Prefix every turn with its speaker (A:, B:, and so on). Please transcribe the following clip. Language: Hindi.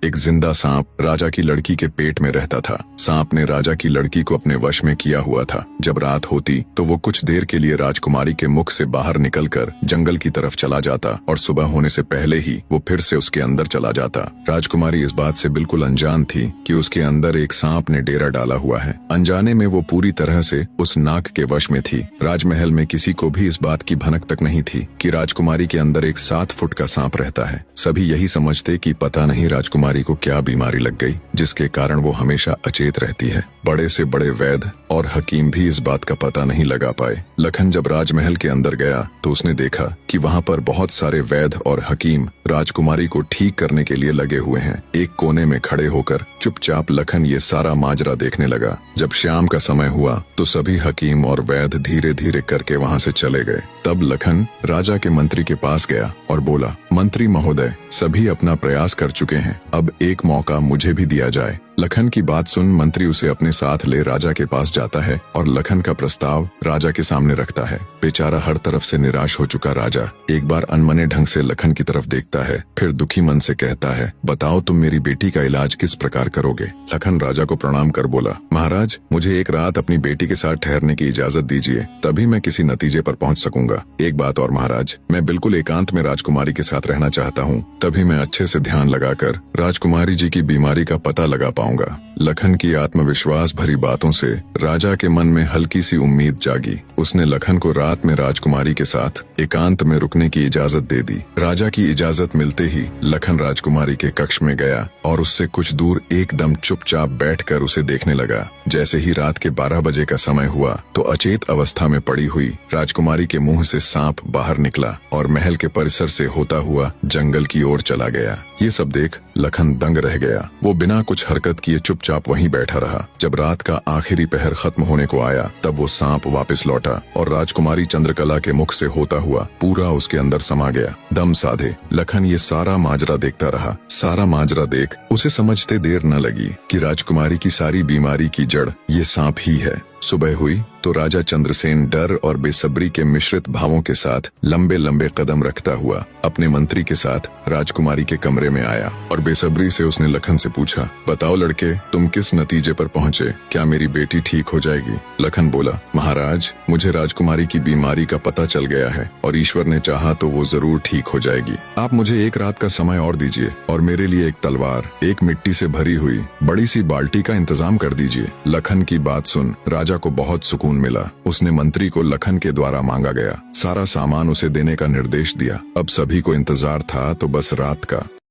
A: एक जिंदा सांप राजा की लड़की के पेट में रहता था। सांप ने राजा की लड़की को अपने वश में किया हुआ था। जब रात होती तो वो कुछ देर के लिए राजकुमारी के मुख से बाहर निकलकर जंगल की तरफ चला जाता और सुबह होने से पहले ही वो फिर से उसके अंदर चला जाता। राजकुमारी इस बात से बिल्कुल अनजान थी कि उसके अंदर एक सांप ने डेरा डाला हुआ है। अनजाने में वो पूरी तरह से उस नाग के वश में थी। राजमहल में किसी को भी इस बात की भनक तक नहीं थी कि राजकुमारी के अंदर एक 7 फुट का सांप रहता है। सभी यही समझते कि पता नहीं राजकुमारी को क्या बीमारी लग गई जिसके कारण वो हमेशा अचेत रहती है। बड़े से बड़े वैद्य और हकीम भी इस बात का पता नहीं लगा पाए। लखन जब राजमहल के अंदर गया तो उसने देखा कि वहाँ पर बहुत सारे वैद्य और हकीम राजकुमारी को ठीक करने के लिए लगे हुए हैं। एक कोने में खड़े होकर चुपचाप लखन ये सारा माजरा देखने लगा। जब शाम का समय हुआ तो सभी हकीम और वैद्य धीरे धीरे करके वहाँ से चले गए। तब लखन राजा के मंत्री के पास गया और बोला, मंत्री महोदय, सभी अपना प्रयास कर चुके हैं, अब एक मौका मुझे भी दिया जाए। लखन की बात सुन मंत्री उसे अपने साथ ले राजा के पास जाता है और लखन का प्रस्ताव राजा के सामने रखता है। बेचारा हर तरफ से निराश हो चुका राजा एक बार अनमने ढंग से लखन की तरफ देखता है, फिर दुखी मन से कहता है, बताओ तुम मेरी बेटी का इलाज किस प्रकार करोगे। लखन राजा को प्रणाम कर बोला, महाराज, मुझे एक रात अपनी बेटी के साथ ठहरने की इजाजत दीजिए, तभी मैं किसी नतीजे पर पहुंच सकूंगा। एक बात और महाराज, मैं बिल्कुल एकांत में राजकुमारी के साथ रहना चाहता हूँ, तभी मैं अच्छे से ध्यान लगाकर राजकुमारी जी की बीमारी का पता लगा पाऊंगा। लखन की आत्मविश्वास भरी बातों से राजा के मन में हल्की सी उम्मीद जागी। उसने लखन को रात में राजकुमारी के साथ एकांत में रुकने की इजाजत दे दी। राजा की इजाजत मिलते ही लखन राजकुमारी के कक्ष में गया और उससे कुछ दूर एकदम चुपचाप बैठकर उसे देखने लगा। जैसे ही रात के 12 बजे का समय हुआ तो अचेत अवस्था में पड़ी हुई राजकुमारी के मुंह से सांप बाहर निकला और महल के परिसर से होता हुआ जंगल की ओर चला गया। ये सब देख लखन दंग रह गया। वो बिना कुछ हरकत किए चुपचाप वहीं बैठा रहा। जब रात का आखिरी पहर खत्म होने को आया तब वो सांप वापस लौटा और राजकुमारी चंद्रकला के मुख से होता हुआ पूरा उसके अंदर समा गया। दम साधे लखन ये सारा माजरा देखता रहा। सारा माजरा देख उसे समझते देर न लगी कि राजकुमारी की सारी बीमारी की जड़ ये सांप ही है। सुबह हुई तो राजा चंद्रसेन डर और बेसब्री के मिश्रित भावों के साथ लंबे लंबे कदम रखता हुआ अपने मंत्री के साथ राजकुमारी के कमरे में आया और बेसब्री से उसने लखन से पूछा, बताओ लड़के, तुम किस नतीजे पर पहुँचे? क्या मेरी बेटी ठीक हो जाएगी? लखन बोला, महाराज, मुझे राजकुमारी की बीमारी का पता चल गया है और ईश्वर ने चाहा तो वो जरूर ठीक हो जाएगी। आप मुझे एक रात का समय और दीजिए और मेरे लिए एक तलवार, एक मिट्टी से भरी हुई बड़ी सी बाल्टी का इंतजाम कर दीजिए। लखन की बात सुन राजा को बहुत सुकून मिला। उसने मंत्री को लखन के द्वारा मांगा गया सारा सामान उसे देने का निर्देश दिया। अब सभी को इंतजार था तो बस रात का।